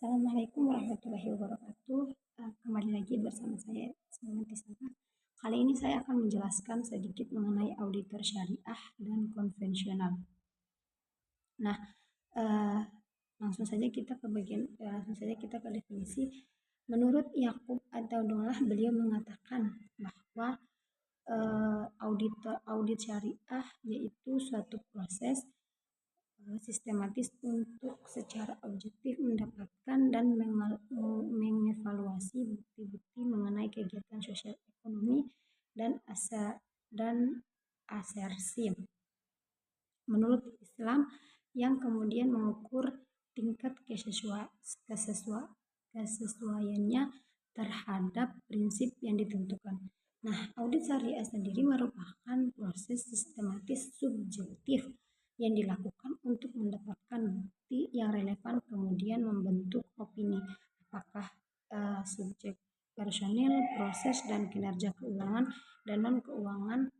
Assalamualaikum warahmatullahi wabarakatuh. Kembali lagi bersama saya Ismail Tisaka. Kali ini saya akan menjelaskan sedikit mengenai auditor syariah dan konvensional. Nah, eh, langsung saja kita ke definisi. Menurut Yakub Ad-Daullah, beliau mengatakan bahwa audit syariah yaitu suatu proses sistematis untuk secara objektif mendapatkan dan mengevaluasi bukti-bukti mengenai kegiatan sosial ekonomi dan asersi menurut Islam yang kemudian mengukur tingkat kesesuaiannya terhadap prinsip yang ditentukan. Nah, audit syariah sendiri merupakan proses sistematis subjektif yang dilakukan untuk mendapatkan bukti yang relevan kemudian membentuk opini apakah subjek personil, proses dan kinerja keuangan dan non-keuangan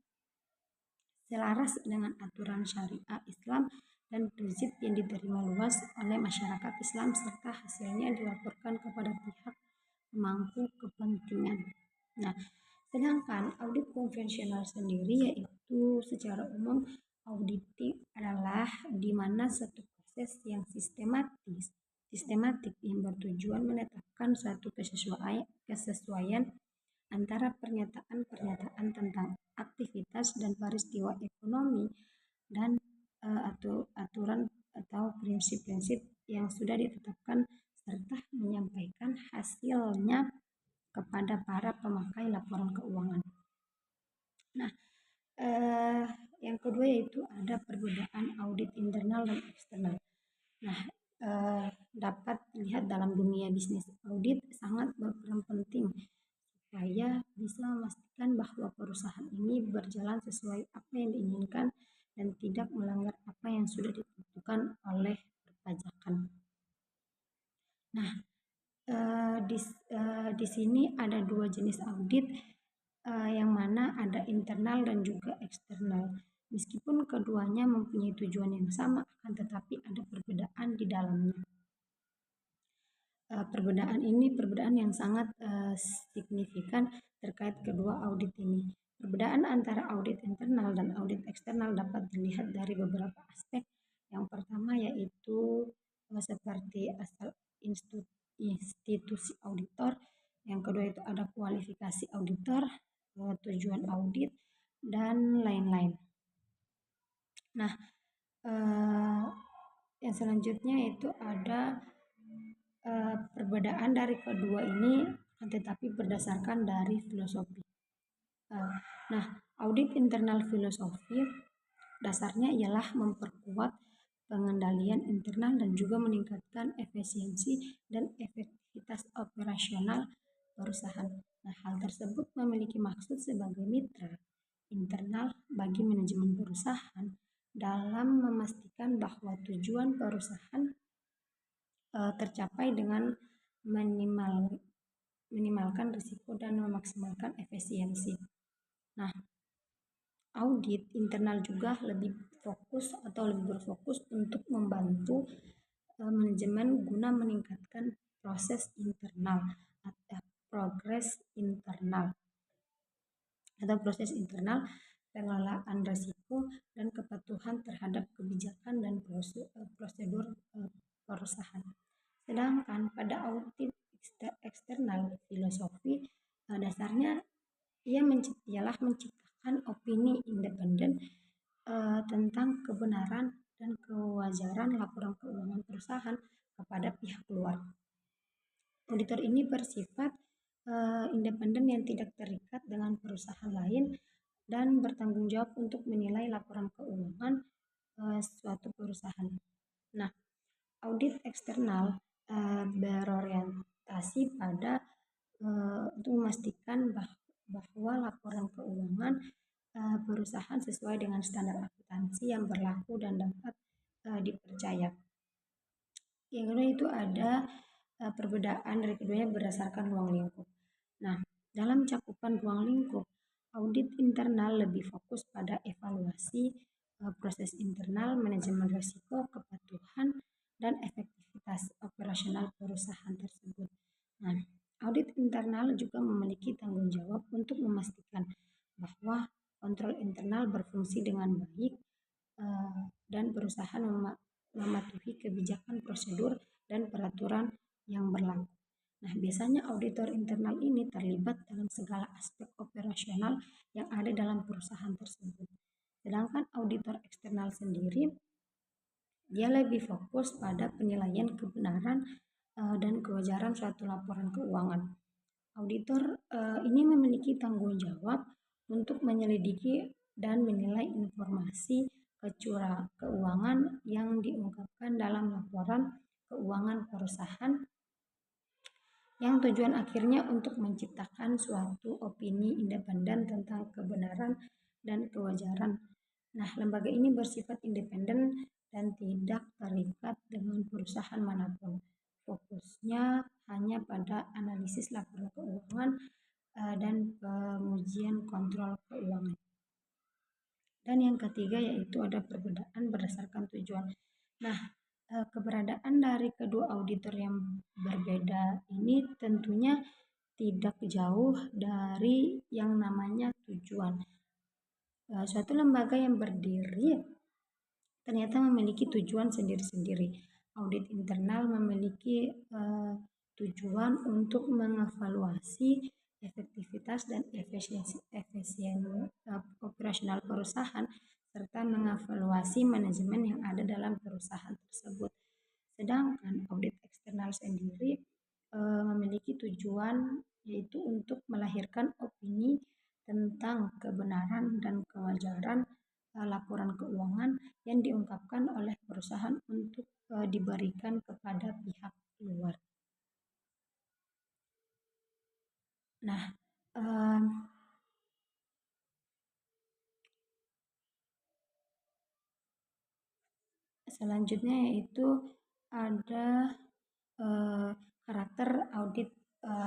selaras dengan aturan syariah Islam dan prinsip yang diterima luas oleh masyarakat Islam serta hasilnya dilaporkan kepada pihak pemangku kepentingan. Nah, sedangkan audit konvensional sendiri yaitu secara umum auditing adalah di mana satu proses yang sistematik yang bertujuan menetapkan suatu kesesuaian antara pernyataan-pernyataan tentang aktivitas dan peristiwa ekonomi dan aturan atau prinsip-prinsip yang sudah ditetapkan serta menyampaikan hasilnya kepada para pemakai laporan keuangan. Nah, yang kedua yaitu ada perbedaan audit internal dan eksternal. Nah, dapat dilihat dalam dunia bisnis, audit sangat berperan penting supaya bisa memastikan bahwa perusahaan ini berjalan sesuai apa yang diinginkan dan tidak melanggar apa yang sudah ditentukan oleh perpajakan. Nah, di sini ada dua jenis audit, yang mana ada internal dan juga eksternal. Meskipun keduanya mempunyai tujuan yang sama, akan tetapi ada perbedaan di dalamnya. Perbedaan yang sangat signifikan terkait kedua audit ini. Perbedaan antara audit internal dan audit eksternal dapat dilihat dari beberapa aspek. Yang pertama yaitu seperti asal institusi auditor. Yang kedua itu ada kualifikasi auditor, tujuan audit, dan lain-lain. Nah, yang selanjutnya itu ada perbedaan dari kedua ini tetapi berdasarkan dari filosofi. Nah, audit internal filosofi dasarnya ialah memperkuat pengendalian internal dan juga meningkatkan efisiensi dan efektivitas operasional perusahaan. Nah, hal tersebut memiliki maksud sebagai mitra internal bagi manajemen perusahaan dalam memastikan bahwa tujuan perusahaan tercapai dengan minimalkan risiko dan memaksimalkan efisiensi. Nah, audit internal juga lebih berfokus untuk membantu manajemen guna meningkatkan proses internal atau proses pengelolaan risiko dan kepatuhan terhadap kebijakan dan prosedur perusahaan. Sedangkan pada audit eksternal filosofi dasarnya ialah menciptakan opini independen tentang kebenaran dan kewajaran laporan keuangan perusahaan kepada pihak luar. Auditor ini bersifat independen yang tidak terikat dengan perusahaan lain dan bertanggung jawab untuk menilai laporan keuangan suatu perusahaan. Nah, audit eksternal berorientasi pada untuk memastikan bahwa laporan keuangan perusahaan sesuai dengan standar akuntansi yang berlaku dan dapat dipercaya. Yang kedua itu ada perbedaan dari keduanya berdasarkan ruang lingkup. Nah, dalam cakupan ruang lingkup, audit internal lebih fokus pada evaluasi proses internal, manajemen risiko, kepatuhan, dan efektivitas operasional perusahaan tersebut. Nah, audit internal juga memiliki tanggung jawab untuk memastikan bahwa kontrol internal berfungsi dengan baik dan perusahaan mematuhi kebijakan, prosedur, dan peraturan yang berlaku. Nah, biasanya auditor internal ini terlibat dalam segala aspek operasional yang ada dalam perusahaan tersebut. Sedangkan auditor eksternal sendiri, dia lebih fokus pada penilaian kebenaran dan kewajaran suatu laporan keuangan. Auditor ini memiliki tanggung jawab untuk menyelidiki dan menilai informasi keuangan yang diungkapkan dalam laporan keuangan perusahaan, yang tujuan akhirnya untuk menciptakan suatu opini independen tentang kebenaran dan kewajaran. Nah, lembaga ini bersifat independen dan tidak terikat dengan perusahaan manapun. Fokusnya hanya pada analisis laporan keuangan dan pengujian kontrol keuangan. Dan yang ketiga yaitu ada perbedaan berdasarkan tujuan. Nah, keberadaan dari kedua auditor yang berbeda ini tentunya tidak jauh dari yang namanya tujuan. Suatu lembaga yang berdiri ternyata memiliki tujuan sendiri-sendiri. Audit internal memiliki tujuan untuk mengevaluasi efektivitas dan efisiensi operasional perusahaan serta mengevaluasi manajemen yang ada dalam perusahaan tersebut. Sedangkan audit eksternal sendiri memiliki tujuan yaitu untuk melahirkan opini tentang kebenaran dan kewajaran laporan keuangan yang diungkapkan oleh perusahaan untuk diberikan kepada pihak luar. Nah, selanjutnya yaitu ada karakter audit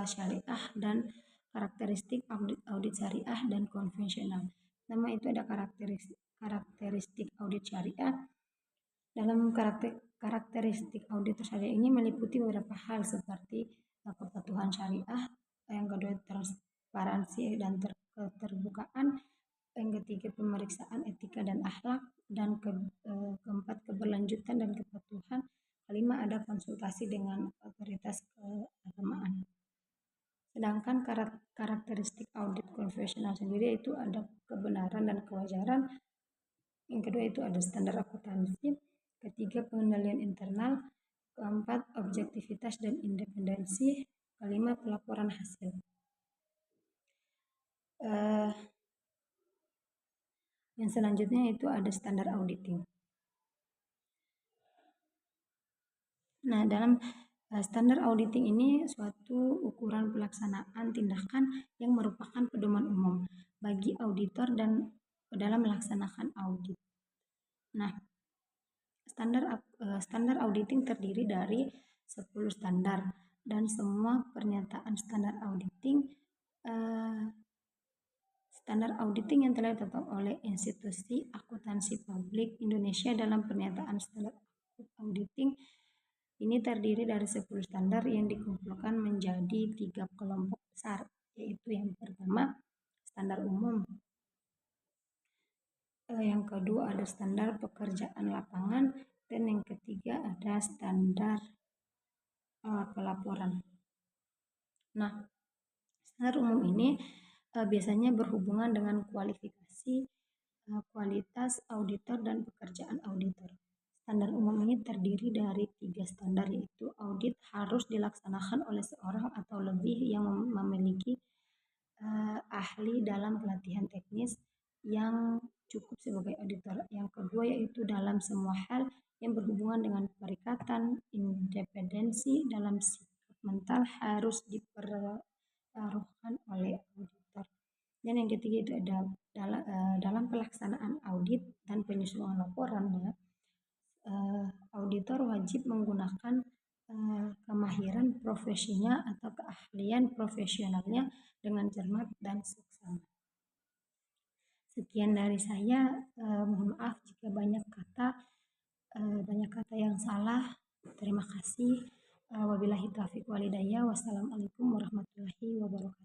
syariah dan karakteristik audit syariah dan konvensional. Nama itu ada karakteristik audit syariah. Dalam karakteristik audit syariah ini meliputi beberapa hal seperti kepatuhan syariah, yang kedua transparansi dan keterbukaan, yang ketiga pemeriksaan etika dan akhlak, dan keempat keberlanjutan dan kepatuhan, kelima ada konsultasi dengan otoritas keagamaan. Sedangkan karakteristik audit konvensional sendiri itu ada kebenaran dan kewajaran, yang kedua itu ada standar akuntansi, ketiga pengendalian internal, keempat objektivitas dan independensi, kelima pelaporan hasil. Yang selanjutnya itu ada standar auditing. Nah, dalam standar auditing ini suatu ukuran pelaksanaan tindakan yang merupakan pedoman umum bagi auditor dan dalam melaksanakan audit. Nah, standar auditing terdiri dari 10 standar dan semua pernyataan standar auditing yang telah ditetapkan oleh Institusi Akuntansi Publik Indonesia dalam pernyataan standar auditing ini terdiri dari 10 standar yang dikumpulkan menjadi 3 kelompok besar, yaitu yang pertama standar umum, yang kedua ada standar pekerjaan lapangan, dan yang ketiga ada standar pelaporan. Nah, standar umum ini biasanya berhubungan dengan kualifikasi, kualitas auditor dan pekerjaan auditor. Standar umum ini terdiri dari 3 standar, yaitu audit harus dilaksanakan oleh seorang atau lebih yang memiliki ahli dalam pelatihan teknis yang cukup sebagai auditor. Yang kedua yaitu dalam semua hal yang berhubungan dengan perikatan, independensi dalam sikap mental harus dipertaruhkan oleh auditor. Dan yang ketiga itu ada dalam pelaksanaan audit dan penyusunan laporan, ya, auditor wajib menggunakan kemahiran profesinya atau keahlian profesionalnya dengan cermat dan seksama. Sekian dari saya, mohon maaf jika banyak kata yang salah Terima kasih. Wabillahi taufiq walhidayah. Wassalamualaikum warahmatullahi wabarakatuh.